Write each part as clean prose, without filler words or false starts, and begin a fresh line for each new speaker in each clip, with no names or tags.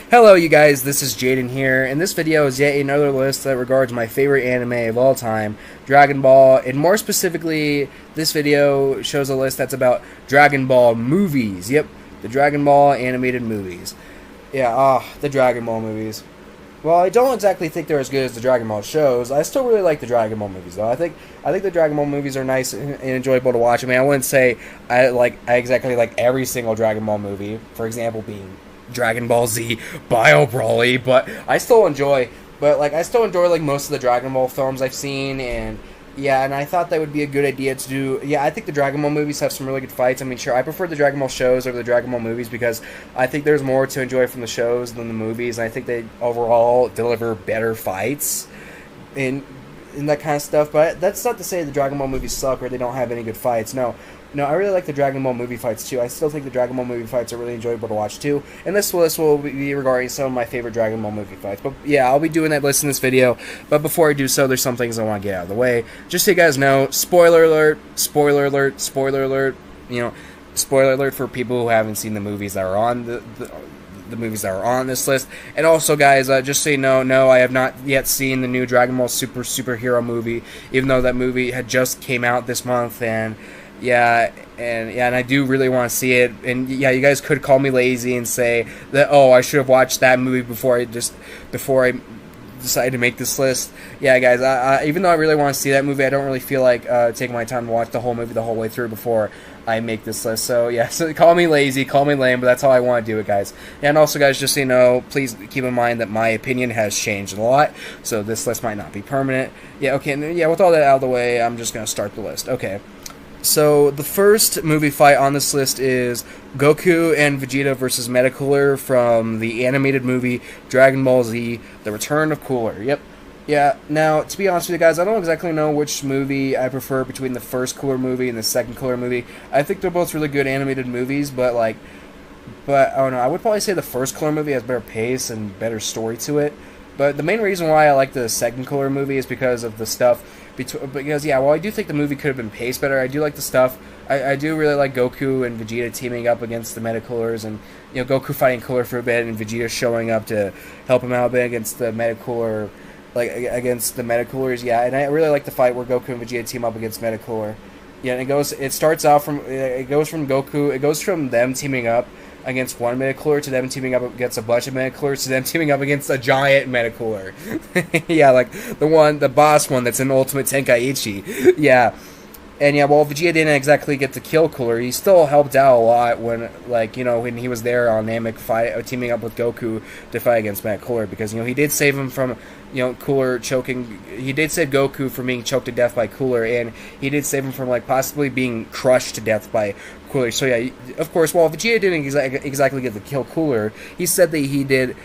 Hello you guys, this is Jaden here, and this video is yet another list that regards my favorite anime of all time, Dragon Ball, and more specifically, this video shows a list that's about Dragon Ball movies. Yep, the Dragon Ball animated movies. Yeah, the Dragon Ball movies. Well, I don't exactly think they're as good as the Dragon Ball shows. I still really like the Dragon Ball movies, though. I think the Dragon Ball movies are nice and enjoyable to watch. I mean, I wouldn't say I exactly like every single Dragon Ball movie. For example, being Dragon Ball Z, Bio Broly, but I still enjoy. But I still enjoy most of the Dragon Ball films I've seen, and yeah, and I thought that would be a good idea to do. Yeah, I think the Dragon Ball movies have some really good fights. I mean, sure, I prefer the Dragon Ball shows over the Dragon Ball movies because I think there's more to enjoy from the shows than the movies, and I think they overall deliver better fights and that kind of stuff. But that's not to say the Dragon Ball movies suck or they don't have any good fights. No, I really like the Dragon Ball movie fights too. I still think the Dragon Ball movie fights are really enjoyable to watch too. And this list will be regarding some of my favorite Dragon Ball movie fights. But yeah, I'll be doing that list in this video. But before I do so, there's some things I want to get out of the way. Just so you guys know, spoiler alert, spoiler alert, spoiler alert. You know, spoiler alert for people who haven't seen the movies that are on the movies that are on this list. And also, guys, just so you know, no, I have not yet seen the new Dragon Ball Superhero movie, even though that movie had just came out this month. And and I do really want to see it. And yeah, you guys could call me lazy and say that, oh, I should have watched that movie before I decided to make this list. Yeah, guys, I even though I really want to see that movie, I don't really feel like taking my time to watch the whole movie the whole way through before I make this list. So yeah, so call me lazy, call me lame, but that's how I want to do it, guys. And also, guys, just so you know, please keep in mind that my opinion has changed a lot, so this list might not be permanent. Yeah, okay, and yeah, with all that out of the way, I'm just gonna start the list. Okay. So, the first movie fight on this list is Goku and Vegeta versus Metacooler from the animated movie Dragon Ball Z, The Return of Cooler. Yep. Yeah, now, to be honest with you guys, I don't exactly know which movie I prefer between the first Cooler movie and the second Cooler movie. I think they're both really good animated movies, but I don't know, I would probably say the first Cooler movie has better pace and better story to it. But the main reason why I like the second Cooler movie is because of the stuff. Because, yeah, while I do think the movie could have been paced better, I do like the stuff. I do really like Goku and Vegeta teaming up against the Metacoolers, and, you know, Goku fighting Cooler for a bit, and Vegeta showing up to help him out a bit against the Metacooler, against the Metacoolers, yeah, and I really like the fight where Goku and Vegeta team up against Metacooler. Yeah, and it goes from them teaming up against one Metacooler to them teaming up against a bunch of Metacoolers to them teaming up against a giant Metacooler. Yeah, like the boss one that's in Ultimate Tenkaichi. Yeah. And yeah, while Vegeta didn't exactly get to kill Cooler, he still helped out a lot when, when he was there on Namek teaming up with Goku to fight against Metacooler, because, you know, he did save him from, you know, Cooler choking. He did save Goku from being choked to death by Cooler, and he did save him from, possibly being crushed to death by Cooler. So yeah, of course, while Vegeta didn't exactly get to kill Cooler, he said that he did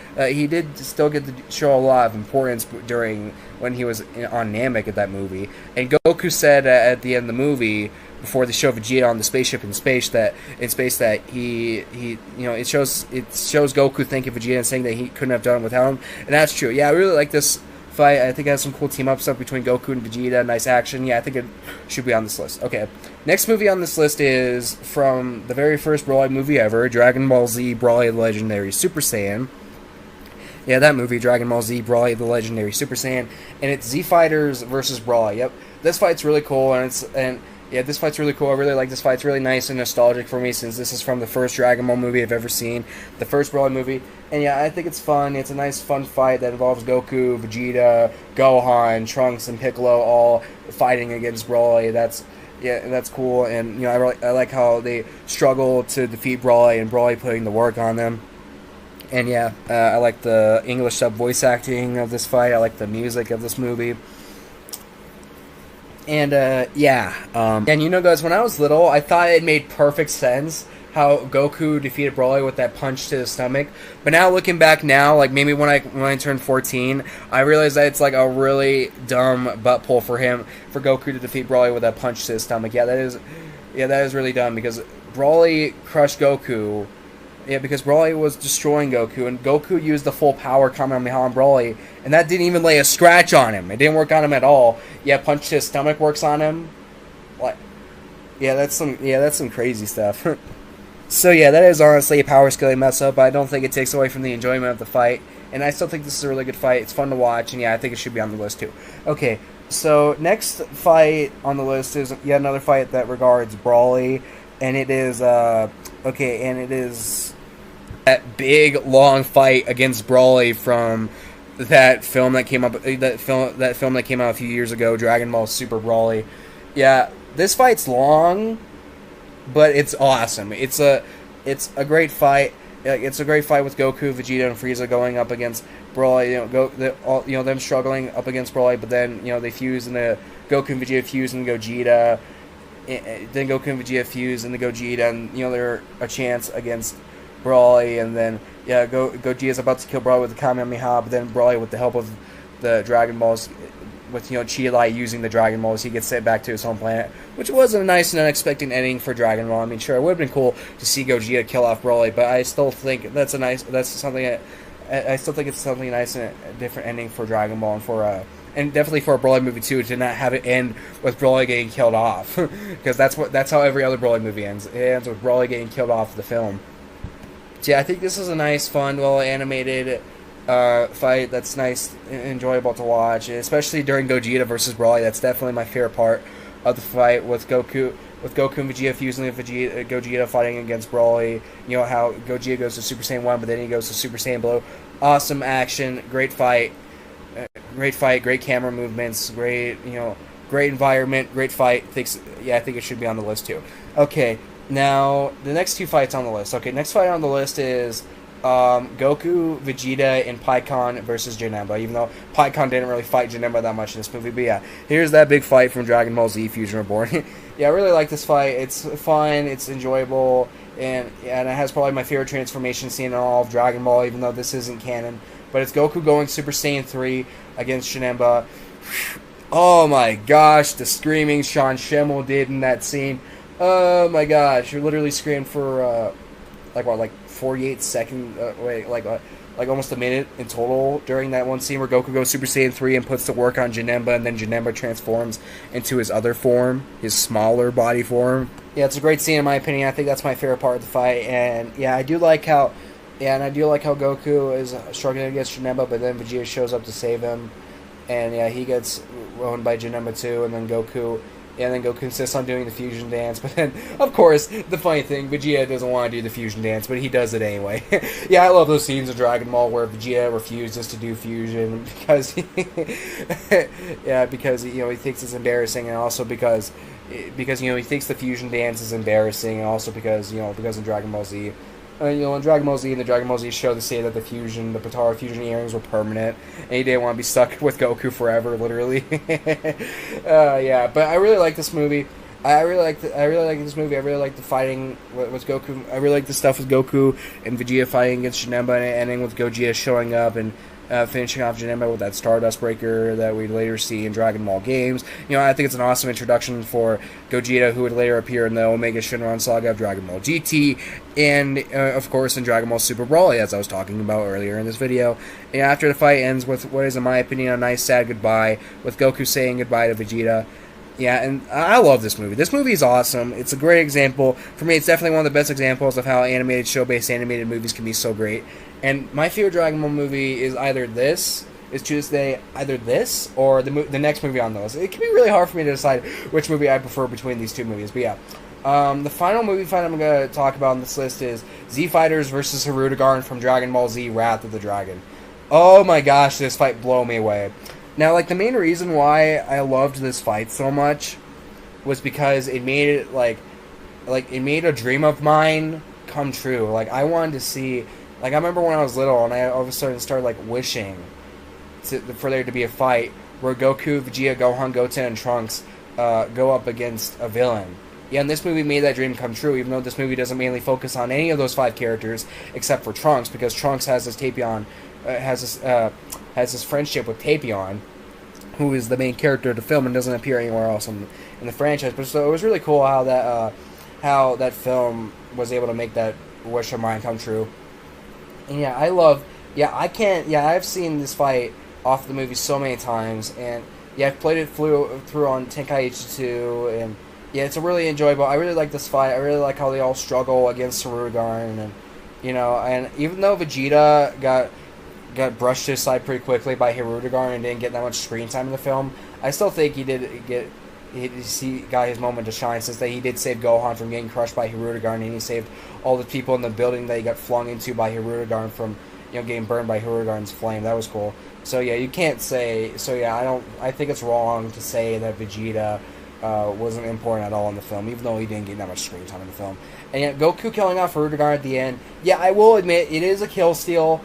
still get to show a lot of importance during when he was on Namek at that movie. And Goku said at the end of the movie, before they show Vegeta on the spaceship in space, that he you know, it shows Goku thanking Vegeta and saying that he couldn't have done it without him, and that's true. Yeah, I really like this fight. I think it has some cool team up stuff between Goku and Vegeta, nice action. Yeah, I think it should be on this list. Okay, next movie on this list is from the very first Broly movie ever, Dragon Ball Z Broly the Legendary Super Saiyan. Yeah, that movie, Dragon Ball Z Broly the Legendary Super Saiyan, and it's Z Fighters versus Broly. Yep, this fight's really cool, yeah, this fight's really cool. I really like this fight. It's really nice and nostalgic for me, since this is from the first Dragon Ball movie I've ever seen, the first Broly movie. And yeah, I think it's fun. It's a nice, fun fight that involves Goku, Vegeta, Gohan, Trunks, and Piccolo all fighting against Broly. That's cool. And, you know, I like how they struggle to defeat Broly, and Broly putting the work on them. And yeah, I like the English sub voice acting of this fight. I like the music of this movie. And, and you know, guys, when I was little, I thought it made perfect sense how Goku defeated Broly with that punch to the stomach. But now, looking back now, maybe when I turned 14, I realized that it's a really dumb butt pull for Goku to defeat Broly with that punch to the stomach. Yeah, that is really dumb, because Broly crushed Goku. Yeah, because Broly was destroying Goku, and Goku used the full power Kamehameha on Broly, and that didn't even lay a scratch on him. It didn't work on him at all. Yeah, punch to his stomach works on him. Yeah, that's some crazy stuff. So yeah, that is honestly a power scaling mess up, but I don't think it takes away from the enjoyment of the fight. And I still think this is a really good fight. It's fun to watch, and yeah, I think it should be on the list too. Okay, so next fight on the list is yet another fight that regards Brawly, and it is that big long fight against Brawly from that film that came that came out a few years ago, Dragon Ball Super Brawly. Yeah, this fight's long, but it's awesome. It's a great fight. It's a great fight with Goku, Vegeta, and Frieza going up against Broly. Them struggling up against Broly, but then they fuse and the Goku and Vegeta fuse and Gogeta. Then Goku and Vegeta fuse and the Gogeta, and they're a chance against Broly, and then Gogeta's about to kill Broly with the Kamehameha, but then Broly, with the help of the Dragon Balls, with Chi Light using the Dragon Balls, he gets sent back to his home planet, which was a nice and unexpected ending for Dragon Ball. I mean, sure, it would have been cool to see Gogeta kill off Broly, but I still think I still think it's something nice and a different ending for Dragon Ball, and definitely for a Broly movie too, to not have it end with Broly getting killed off, because that's how every other Broly movie ends. It ends with Broly getting killed off the film. So yeah, I think this is a nice, fun, well animated fight that's nice and enjoyable to watch, especially during Gogeta versus Broly. That's definitely my favorite part of the fight, with Goku and Vegeta fusing with Gogeta fighting against Broly. How Gogeta goes to Super Saiyan 1, but then he goes to Super Saiyan Blue. Awesome action, great fight, great camera movements, great environment, great fight. I think it should be on the list too. Okay, now the next two fights on the list. Okay, next fight on the list is Goku, Vegeta, and Pikkon versus Janemba, even though Pikkon didn't really fight Janemba that much in this movie. But yeah, here's that big fight from Dragon Ball Z Fusion Reborn. Yeah, I really like this fight. It's fun, it's enjoyable, and it has probably my favorite transformation scene in all of Dragon Ball, even though this isn't canon. But it's Goku going Super Saiyan 3 against Janemba. Oh my gosh, the screaming Sean Schemmel did in that scene. Oh my gosh, you're literally screaming for, 48 seconds, like almost a minute in total during that one scene where Goku goes Super Saiyan 3 and puts the work on Janemba, and then Janemba transforms into his other form, his smaller body form. Yeah, it's a great scene in my opinion. I think that's my favorite part of the fight, and yeah, I do like how Goku is struggling against Janemba, but then Vegeta shows up to save him, and yeah, he gets owned by Janemba too, and then Goku insists on doing the fusion dance, but then, of course, the funny thing, Vegeta doesn't want to do the fusion dance, but he does it anyway. Yeah, I love those scenes of Dragon Ball where Vegeta refuses to do fusion because he thinks it's embarrassing, and also because he thinks the fusion dance is embarrassing, and also because in Dragon Ball Z, in Dragon Ball Z and the Dragon Ball Z show, they say that the Potara fusion earrings were permanent, and he didn't want to be stuck with Goku forever, literally. Yeah, but I really like this movie. I really like this movie. I really like the fighting with Goku. I really like the stuff with Goku and Vegeta fighting against Janemba, and ending with Gogeta showing up and finishing off Janemba with that Stardust Breaker that we later see in Dragon Ball games. I think it's an awesome introduction for Gogeta, who would later appear in the Omega Shenron saga of Dragon Ball GT, and of course in Dragon Ball Super Brawly, as I was talking about earlier in this video. And after the fight ends with what is, in my opinion, a nice sad goodbye, with Goku saying goodbye to Vegeta. Yeah, and I love this movie. This movie is awesome. It's a great example. For me, it's definitely one of the best examples of how show-based animated movies can be so great. And my favorite Dragon Ball movie is either this or the next movie on the list. It can be really hard for me to decide which movie I prefer between these two movies. But yeah, the final movie fight I'm going to talk about on this list is Z Fighters versus Hirudegarn from Dragon Ball Z Wrath of the Dragon. Oh my gosh, this fight blew me away. Now, the main reason why I loved this fight so much was because it made it, it made a dream of mine come true. I wanted to see, I remember when I was little, and I all of a sudden started, wishing for there to be a fight where Goku, Vegeta, Gohan, Goten, and Trunks go up against a villain. Yeah, and this movie made that dream come true, even though this movie doesn't mainly focus on any of those 5 characters, except for Trunks, because Trunks has this Tapion, has his friendship with Tapion, who is the main character of the film and doesn't appear anywhere else in the franchise. But so it was really cool how that film was able to make that wish of mine come true. And yeah, I've seen this fight off the movie so many times, and yeah, I've played it through on Tenkaichi 2, and Yeah, it's a really enjoyable. I really like this fight. I really like how they all struggle against Hirudegarn, and and even though Vegeta got brushed to his side pretty quickly by Hirudegarn and didn't get that much screen time in the film, I still think he got his moment to shine, since that he did save Gohan from getting crushed by Hirudegarn, and he saved all the people in the building that he got flung into by Hirudegarn from getting burned by Hirudegarn's flame. That was cool. So yeah, you can't say. So yeah, I think it's wrong to say that Vegeta wasn't important at all in the film, even though he didn't get that much screen time in the film. And yet, Goku killing off Hirudegarn at the end, yeah, I will admit, it is a kill steal.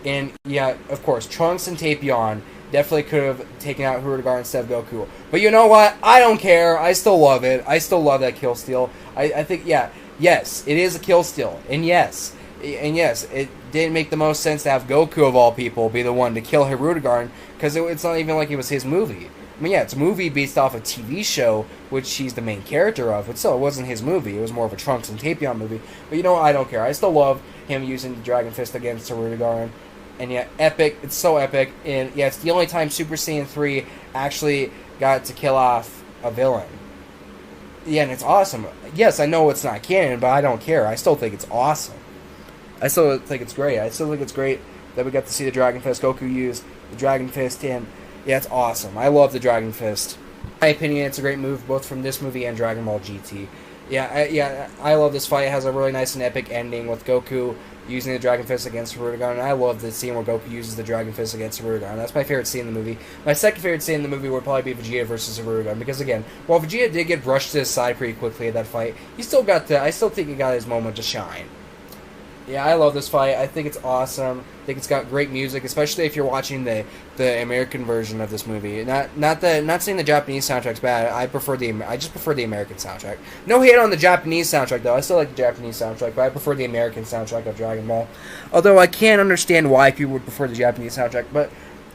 And yeah, of course, Trunks and Tapion definitely could have taken out Hirudegarn instead of Goku. But you know what? I don't care. I still love it. I still love that kill steal. I think, yeah, yes, it is a kill steal. And yes, it didn't make the most sense to have Goku, of all people, be the one to kill Hirudegarn, because it's not even like it was his movie. I mean, yeah, it's a movie based off a TV show, which he's the main character of, but still, it wasn't his movie. It was more of a Trunks and Tapion movie. But you know what? I don't care. I still love him using the Dragon Fist against Hirudegarn. And yeah, epic. It's so epic. And yeah, it's the only time Super Saiyan 3 actually got to kill off a villain. Yeah, and it's awesome. Yes, I know it's not canon, but I don't care. I still think it's awesome. I still think it's great. I still think it's great that we got to see the Dragon Fist. Goku use the Dragon Fist, and yeah, it's awesome. I love the Dragon Fist. In my opinion, it's a great move, both from this movie and Dragon Ball GT. I love this fight. It has a really nice and epic ending with Goku using the Dragon Fist against Hirudegarn, and I love the scene where Goku uses the Dragon Fist against Hirudegarn. That's my favorite scene in the movie. My second favorite scene in the movie would probably be Vegeta versus Hirudegarn, because again, while Vegeta did get brushed to his side pretty quickly at that fight, I still think he got his moment to shine. Yeah, I love this fight. I think it's awesome. I think it's got great music, especially if you're watching the American version of this movie. Not saying the Japanese soundtrack's bad. I just prefer the American soundtrack. No hate on the Japanese soundtrack though. I still like the Japanese soundtrack, but I prefer the American soundtrack of Dragon Ball. Although I can't understand why people would prefer the Japanese soundtrack, but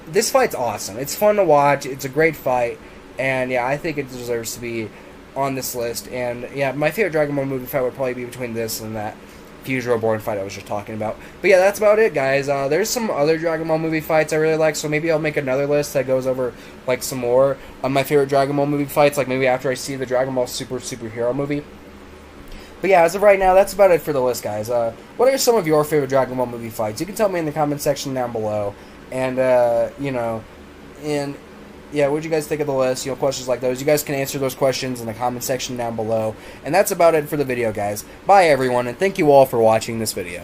this fight's awesome. It's fun to watch. It's a great fight, and yeah, I think it deserves to be on this list. And yeah, my favorite Dragon Ball movie fight would probably be between this and that Fusion Reborn fight I was just talking about. But yeah, that's about it, guys. There's some other Dragon Ball movie fights I really like, so maybe I'll make another list that goes over like some more of my favorite Dragon Ball movie fights, like maybe after I see the Dragon Ball Superhero movie. But yeah, as of right now, that's about it for the list, guys. What are some of your favorite Dragon Ball movie fights? You can tell me in the comment section down below. And, yeah, what did you guys think of the list? Questions like those. You guys can answer those questions in the comment section down below. And that's about it for the video, guys. Bye, everyone, and thank you all for watching this video.